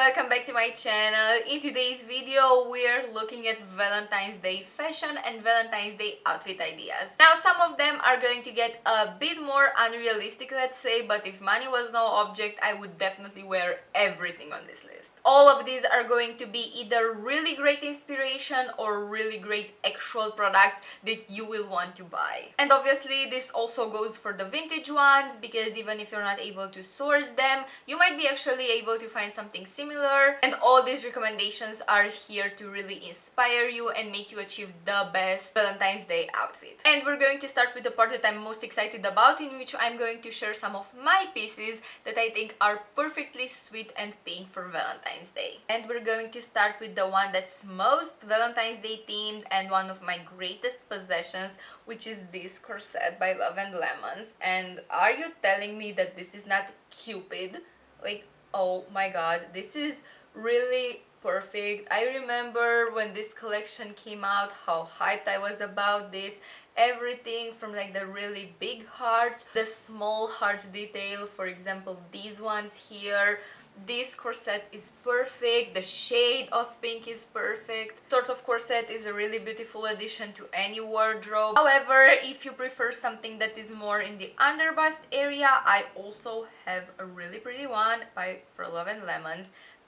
welcome back to my channel. In today's video we're looking at Valentine's Day fashion and Valentine's Day outfit ideas. Now some of them are going to get a bit more unrealistic, let's say, but if money was no object I would definitely wear everything on this list. All of these are going to be either really great inspiration or really great actual products that you will want to buy. And obviously this also goes for the vintage ones, because even if you're not able to source them, you might be actually able to find something similar. And all these recommendations are here to really inspire you and make you achieve the best Valentine's Day outfit. And we're going to start with the part that I'm most excited about, in which I'm going to share some of my pieces that I think are perfectly sweet and pink for Valentine's Day. And we're going to start with the one that's most Valentine's Day themed and one of my greatest possessions, which is this corset by Love and Lemons. And are you telling me that this is not Cupid? Like, oh my god, this is really perfect. I remember when this collection came out, how hyped I was about this. Everything from like the really big hearts, the small hearts detail, for example these ones here. This corset is perfect, the shade of pink is perfect. Sort of corset is a really beautiful addition to any wardrobe. However, if you prefer something that is more in the underbust area, I also have a really pretty one by For Love and Lemons.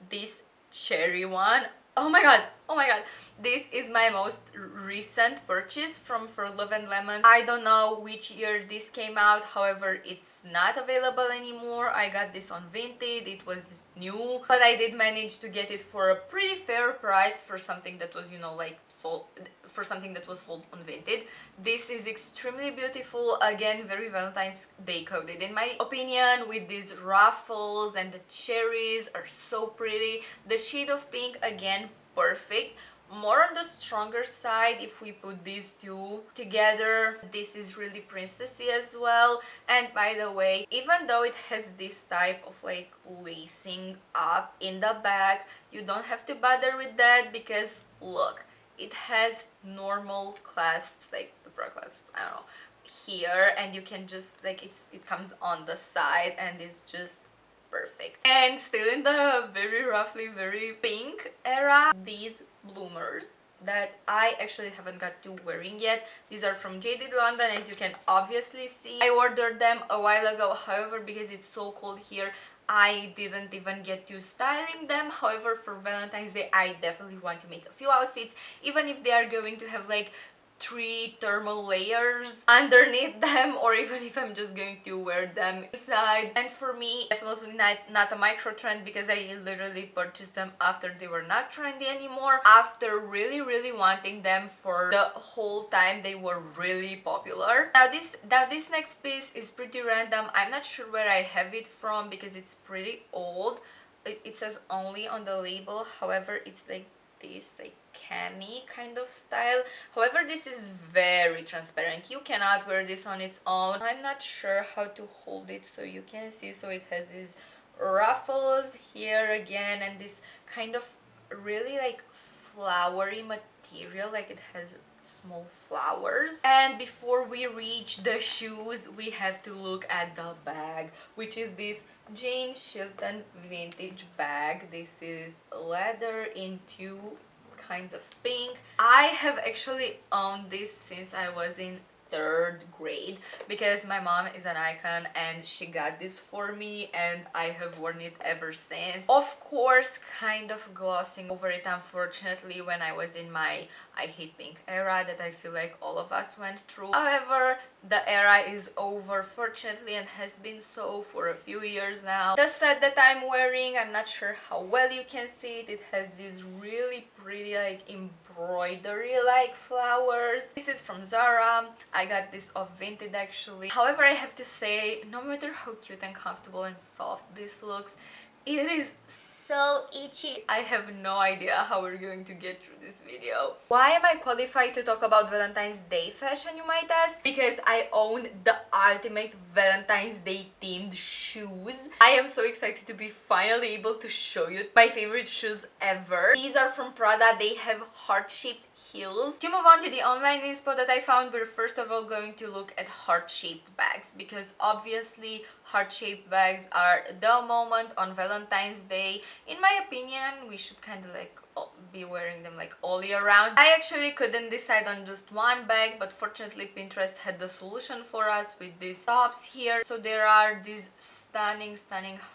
This cherry one. Oh my god, oh my god, this is my most recent purchase from For Love and Lemons. I don't know which year this came out, however it's not available anymore. I got this on Vinted, it was new, but I did manage to get it for a pretty fair price for something that was, you know, like sold, for something that was sold on Vinted. This is extremely beautiful, again very Valentine's Day coded in my opinion, with these ruffles, and the cherries are so pretty. The shade of pink, again perfect, more on the stronger side if we put these two together. This is really princessy as well. And by the way, even though it has this type of like lacing up in the back, you don't have to bother with that, because look, it has normal clasps, like the bra clasps, I don't know, here, and you can just like it comes on the side and it's just perfect. And still in the very roughly very pink era, these bloomers that I actually haven't got to wearing yet. These are from Jaded London, as you can obviously see. I ordered them a while ago, however because it's so cold here I didn't even get to styling them. However, for Valentine's Day I definitely want to make a few outfits, even if they are going to have like 3 thermal layers underneath them, or even if I'm just going to wear them inside. And for me, definitely not a micro trend, because I literally purchased them after they were not trendy anymore, after really wanting them for the whole time they were really popular. Now this next piece is pretty random. I'm not sure where I have it from because it's pretty old. It says only on the label, however it's like this like cami kind of style. However, this is very transparent, you cannot wear this on its own. I'm not sure how to hold it so you can see. So it has these ruffles here again, and this kind of really like flowery material, like it has small flowers. And before we reach the shoes, we have to look at the bag, which is this Jane Shilton vintage bag. This is leather in 2 kinds of pink. I have actually owned this since I was in 3rd grade, because my mom is an icon and she got this for me and I have worn it ever since. Of course, kind of glossing over it unfortunately when I was in my I hate pink era that I feel like all of us went through. However, the era is over fortunately, and has been so for a few years now. The set that I'm wearing, I'm not sure how well you can see it, it has these really pretty like embroidery like flowers. This is from Zara. I got this off Vinted actually. However, I have to say, no matter how cute and comfortable and soft this looks, it is so itchy. I have no idea how we're going to get through this video. Why am I qualified to talk about Valentine's Day fashion, you might ask? Because I own the ultimate Valentine's Day themed shoes. I am so excited to be finally able to show you my favorite shoes ever. These are from Prada. They have heart-shaped heels. To move on to the online inspo that I found, we're first of all going to look at heart-shaped bags, because obviously heart-shaped bags are the moment on Valentine's Day, in my opinion, we should kind of like be wearing them like all year round. I actually couldn't decide on just one bag, but fortunately Pinterest had the solution for us with these tops here. So there are these stunning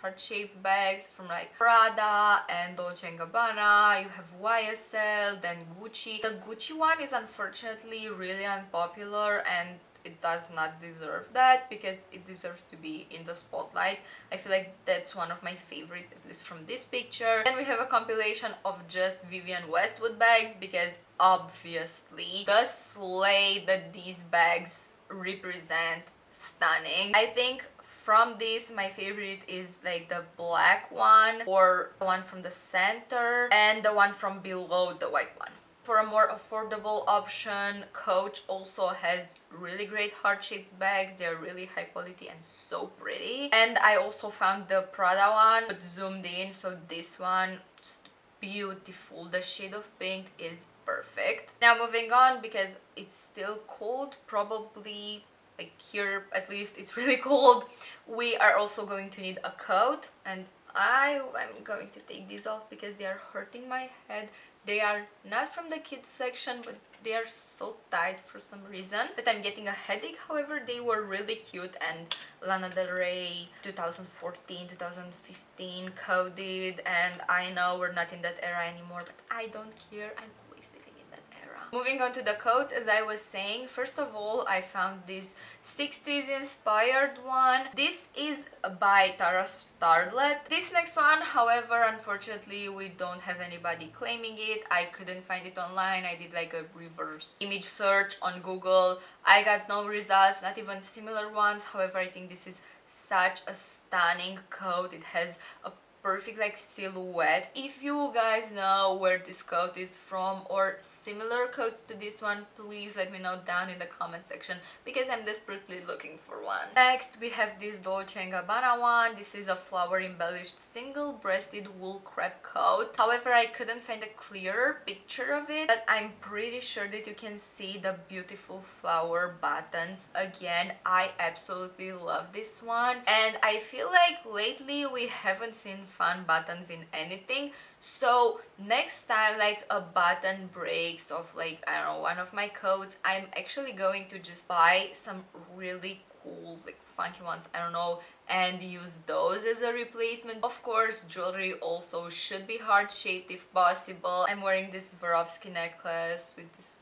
heart-shaped bags from like Prada and Dolce & Gabbana. You have YSL, then Gucci. The Gucci one is unfortunately really unpopular, and it does not deserve that because it deserves to be in the spotlight. I feel like that's one of my favorites, at least from this picture. Then we have a compilation of just Vivienne Westwood bags because obviously the slay that these bags represent, stunning. I think from this my favorite is like the black one, or the one from the center, and the one from below the white one. For a more affordable option, Coach also has really great heart-shaped bags. They're really high quality and so pretty. And I also found the Prada one, but zoomed in, so this one, just beautiful. The shade of pink is perfect. Now moving on, because it's still cold, probably like here at least it's really cold, we are also going to need a coat, and I'm going to take these off because they are hurting my head. They are not from the kids section, but they are so tight for some reason that I'm getting a headache. However, they were really cute, and Lana Del Rey 2014, 2015 coded, and I know we're not in that era anymore, but I don't care. I'm always living in that era. Moving on to the coats, as I was saying, first of all, I found this 60s inspired one. This is by Tara Starlet. This next one, however, unfortunately, we don't have anybody claiming it. I couldn't find it online. I did like a reverse image search on Google. I got no results, not even similar ones. However, I think this is such a stunning coat. It has a perfect like silhouette. If you guys know where this coat is from or similar coats to this one, please let me know down in the comment section because I'm desperately looking for one. Next we have this Dolce & Gabbana one. This is a flower embellished single-breasted wool crepe coat. However, I couldn't find a clearer picture of it, but I'm pretty sure that you can see the beautiful flower buttons. Again, I absolutely love this one, and I feel like lately we haven't seen fun buttons in anything. So next time like a button breaks of like, I don't know, one of my coats, I'm actually going to just buy some really cool like funky ones, I don't know, and use those as a replacement. Of course, jewelry also should be heart-shaped if possible. I'm wearing this Swarovski necklace with this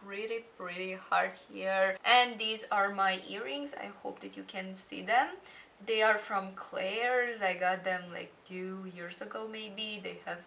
pretty heart here, and these are my earrings. I hope that you can see them. They are from Claire's. I got them like 2 years ago maybe. They have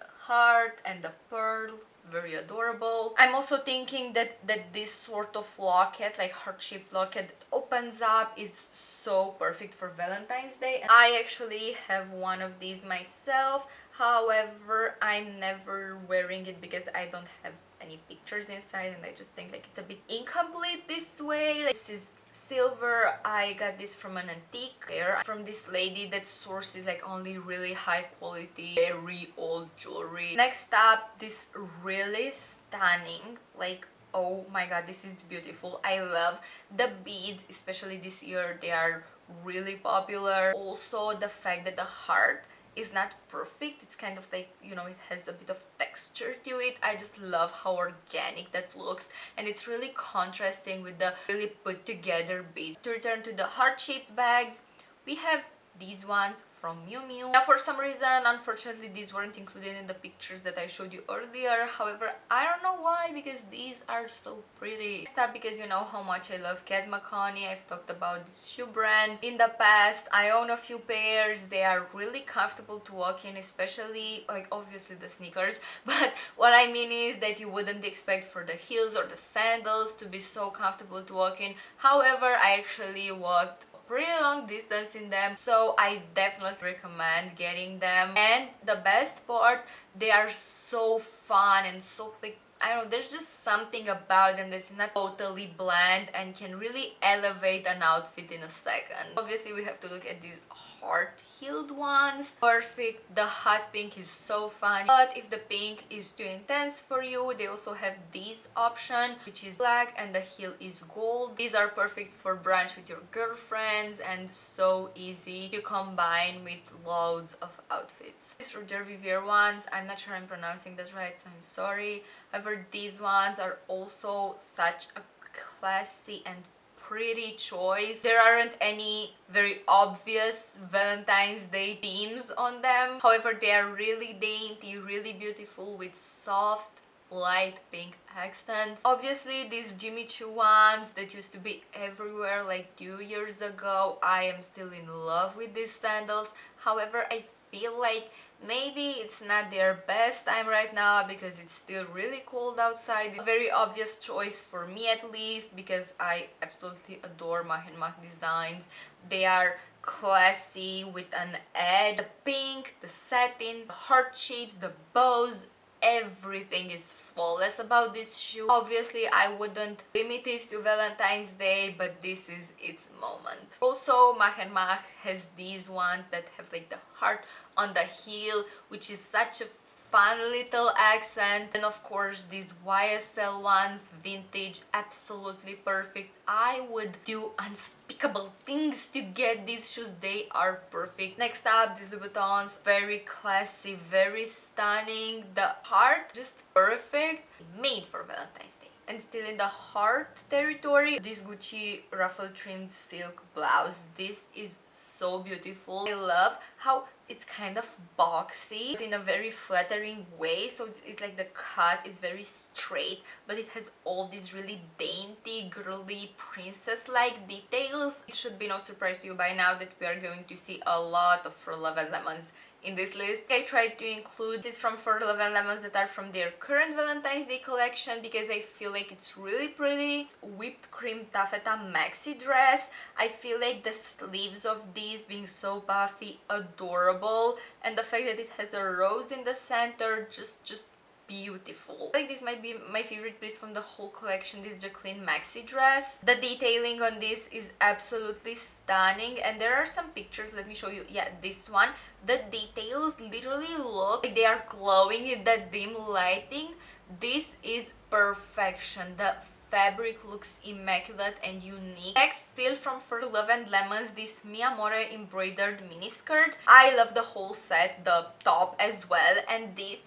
a heart and a pearl, very adorable. I'm also thinking that this sort of locket, like heart-shaped locket that opens up, is so perfect for Valentine's Day. I actually have one of these myself. However, I'm never wearing it because I don't have any pictures inside, and I just think like it's a bit incomplete this way. This is silver. I got this from an antique fair from this lady that sources like only really high quality, very old jewelry. Next up, this really stunning, like, oh my god, this is beautiful. I love the beads, especially this year. They are really popular. Also, the fact that the heart is not perfect, it's kind of like, you know, it has a bit of texture to it. I just love how organic that looks, and it's really contrasting with the really put together beads. To return to the heart-shaped bags, we have these ones from Miu Miu. Now, for some reason, unfortunately, these weren't included in the pictures that I showed you earlier. However, I don't know why, because these are so pretty. Next up, because you know how much I love Kat McConney, I've talked about this shoe brand in the past. I own a few pairs. They are really comfortable to walk in, especially like obviously the sneakers, but what I mean is that you wouldn't expect for the heels or the sandals to be so comfortable to walk in. However, I actually walked pretty long distance in them, so I definitely recommend getting them. And the best part, they are so fun and so like, I don't know, there's just something about them that's not totally bland and can really elevate an outfit in a second. Obviously, we have to look at these heart-heeled ones. Perfect. The hot pink is so fun, but if the pink is too intense for you, they also have this option, which is black and the heel is gold. These are perfect for brunch with your girlfriends and so easy to combine with loads of outfits. These Roger Vivier ones, I'm not sure I'm pronouncing that right, so I'm sorry. However, these ones are also such a classy and pretty choice. There aren't any very obvious Valentine's Day themes on them. However, they are really dainty, really beautiful with soft light pink accents. Obviously, these Jimmy Choo ones that used to be everywhere like 2 years ago, I am still in love with these sandals. However, I feel like maybe it's not their best time right now because it's still really cold outside. A very obvious choice for me, at least, because I absolutely adore Mach and Mach designs. They are classy with an edge. The pink, the satin, the heart shapes, the bows, everything is flawless about this shoe. Obviously, I wouldn't limit it to Valentine's Day, but this is its moment. Also, Mach and Mach has these ones that have like the heart on the heel, which is such a fun little accent. And of course, these YSL ones, vintage, absolutely perfect. I would do unspeakable things to get these shoes. They are perfect. Next up, these Louboutins, very classy, very stunning. The heart, just perfect. Made for Valentine's Day. And still in the heart territory, this Gucci ruffle trimmed silk blouse. This is so beautiful. I love how it's kind of boxy but in a very flattering way, so it's like the cut is very straight, but it has all these really dainty, girly, princess-like details. It should be no surprise to you by now that we are going to see a lot of For Love and Lemons in this list. I tried to include this from For Love and Lemons that are from their current Valentine's Day collection because I feel like it's really pretty. Whipped cream taffeta maxi dress. I feel like the sleeves of these being so puffy, adorable, and the fact that it has a rose in the center, just beautiful. Like, this might be my favorite piece from the whole collection, this Jacqueline maxi dress. The detailing on this is absolutely stunning, and there are some pictures, let me show you. Yeah, this one, the details literally look like they are glowing in that dim lighting. This is perfection. The fabric looks immaculate and unique. Next, still from For Love and Lemons, this Mi Amore embroidered mini skirt. I love the whole set, the top as well, and this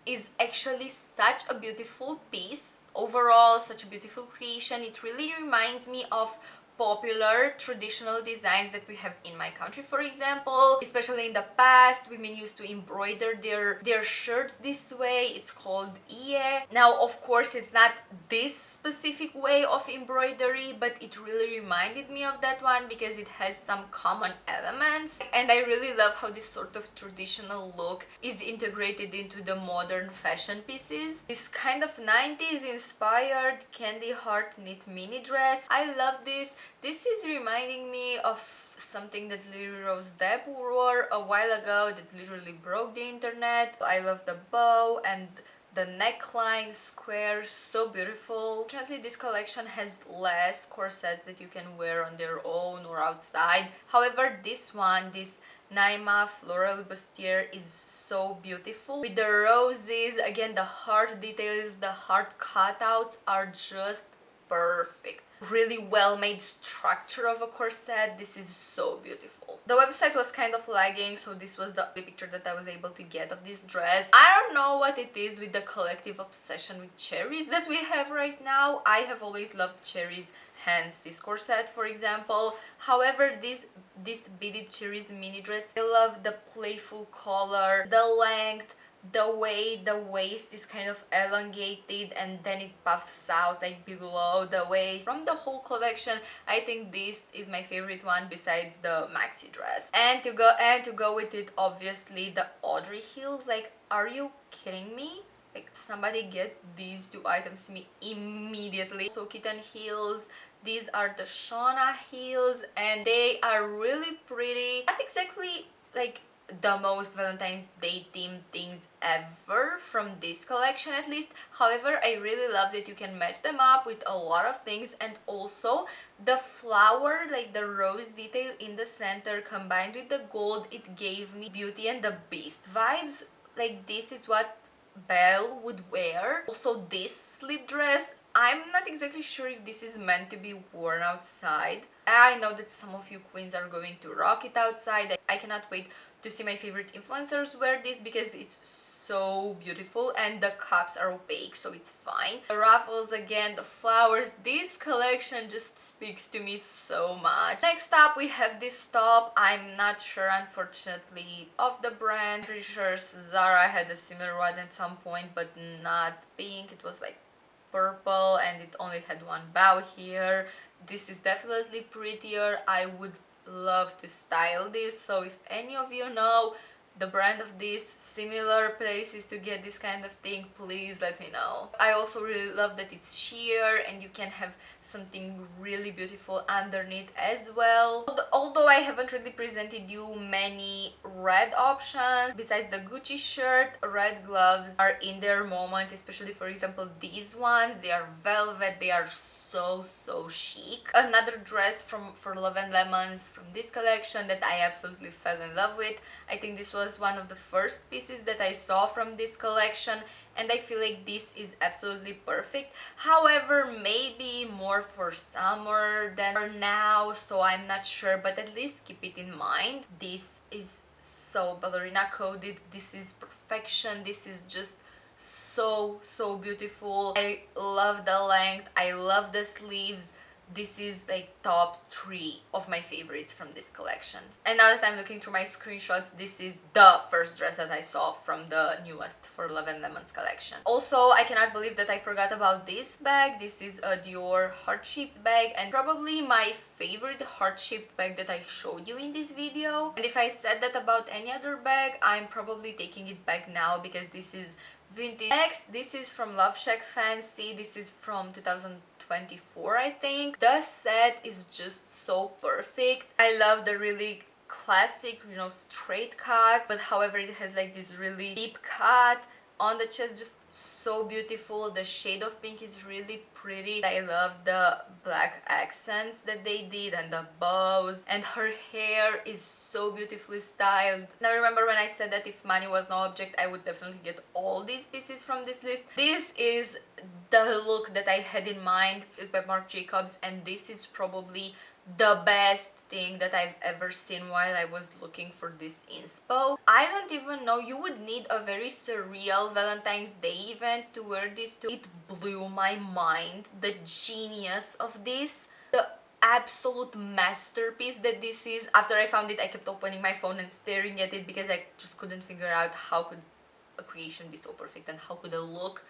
is actually such a beautiful piece. Overall, such a beautiful creation. It really reminds me of popular traditional designs that we have in my country, for example. Especially in the past, women used to embroider their shirts this way. It's called eca. Now, of course, it's not this specific way of embroidery, but it really reminded me of that one because it has some common elements, and I really love how this sort of traditional look is integrated into the modern fashion pieces. This kind of 90s inspired candy heart knit mini dress. I love this. This is reminding me of something that Lily Rose Depp wore a while ago that literally broke the internet. I love the bow and the neckline square, so beautiful. Fortunately, this collection has less corsets that you can wear on their own or outside. However, this one, this Naima floral bustier, is so beautiful with the roses. Again, the heart details, the heart cutouts are just perfect. Really well made structure of a corset. This is so beautiful. The website was kind of lagging, so this was the picture that I was able to get of this dress. I don't know what it is with the collective obsession with cherries that we have right now. I have always loved cherries, hence this corset, for example. However, this beaded cherries mini dress, I love the playful color, the length, the way the waist is kind of elongated and then it puffs out like below the waist. From the whole collection, I think this is my favorite one besides the maxi dress. And to go with it, obviously, the Audrey heels. Like, are you kidding me? Like, somebody get these two items to me immediately. So kitten heels. These are the Shauna heels and they are really pretty. Not exactly like the most Valentine's Day themed things ever from this collection at least. However, I really love that you can match them up with a lot of things, and also the flower, like the rose detail in the center combined with the gold, it gave me Beauty and the Beast vibes. Like this is what Belle would wear. Also this slip dress, I'm not exactly sure if this is meant to be worn outside. I know that some of you queens are going to rock it outside. I cannot wait to see my favorite influencers wear this because it's so beautiful, and the cups are opaque, so it's fine. The ruffles again, the flowers, this collection just speaks to me so much. Next up we have this top. I'm not sure, unfortunately, of the brand. Pretty sure Zara had a similar one at some point, but not pink. It was like purple and it only had one bow here. This is definitely prettier. I would love to style this, so if any of you know the brand of this, similar places to get this kind of thing, please let me know. I also really love that it's sheer and you can have something really beautiful underneath as well. Although I haven't really presented you many red options, besides the Gucci shirt, red gloves are in their moment, especially for example these ones. They are velvet, they are so chic. Another dress for Love and Lemons from this collection that I absolutely fell in love with. I think this was one of the first pieces that I saw from this collection, and I feel like this is absolutely perfect. However, maybe more for summer than for now, so I'm not sure, but at least keep it in mind. This is so ballerina coded, this is perfection, this is just so beautiful. I love the length, I love the sleeves. This is like top 3 of my favorites from this collection. And now that I'm looking through my screenshots, this is the first dress that I saw from the newest For Love and Lemons collection. Also, I cannot believe that I forgot about this bag. This is a Dior heart-shaped bag, and probably my favorite heart-shaped bag that I showed you in this video. And if I said that about any other bag, I'm probably taking it back now because this is vintage. Next, this is from Love Shack Fancy. This is from 2024, I think. The set is just so perfect. I love the really classic, you know, straight cut, but however it has like this really deep cut on the chest, just so beautiful. The shade of pink is really pretty. I love the black accents that they did and the bows, and her hair is so beautifully styled. Now remember when I said that if money was no object, I would definitely get all these pieces from this list. This is the look that I had in mind. It's by Marc Jacobs, and this is probably the best thing that I've ever seen while I was looking for this inspo. I don't even know, you would need a very surreal Valentine's Day event to wear this to. It blew my mind, the genius of this, the absolute masterpiece that this is. After I found it, I kept opening my phone and staring at it because I just couldn't figure out how could a creation be so perfect and how could a look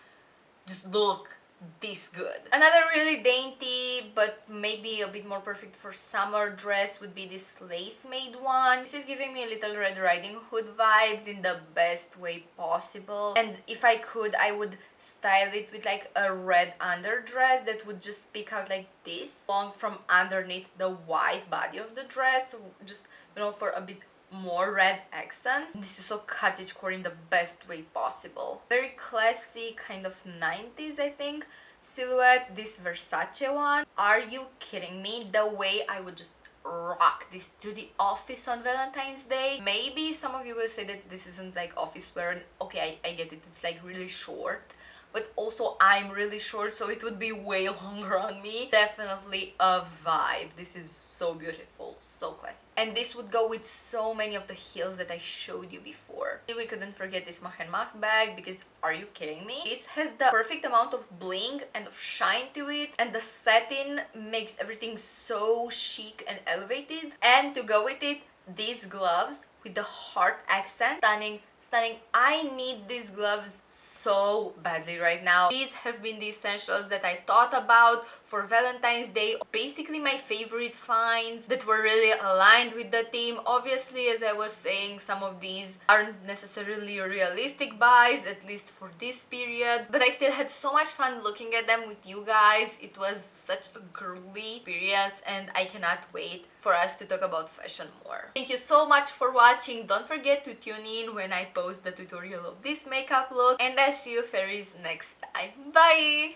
just look this good. Another really dainty but maybe a bit more perfect for summer dress would be this lace made one. This is giving me a little Red Riding Hood vibes in the best way possible, and if I could, I would style it with like a red underdress that would just stick out like this, long from underneath the white body of the dress, so just, you know, for a bit more red accents. This is so cottagecore in the best way possible. Very classy, kind of 90s, I think, silhouette. This Versace one. Are you kidding me? The way I would just rock this to the office on Valentine's Day. Maybe some of you will say that this isn't like office wear, and okay, I get it, it's like really short, but also I'm really short, so it would be way longer on me. Definitely a vibe. This is so beautiful, so classy. And this would go with so many of the heels that I showed you before. We couldn't forget this Mach & Mach bag, because are you kidding me? This has the perfect amount of bling and of shine to it, and the satin makes everything so chic and elevated. And to go with it, these gloves with the heart accent, stunning, stunning. I need these gloves so badly right now. These have been the essentials that I thought about for Valentine's Day. Basically my favorite finds that were really aligned with the theme. Obviously, as I was saying, some of these aren't necessarily realistic buys, at least for this period, but I still had so much fun looking at them with you guys. It was such a girly experience and I cannot wait for us to talk about fashion more. Thank you so much for watching. Don't forget to tune in when I post the tutorial of this makeup look, and I'll see you fairies next time. Bye!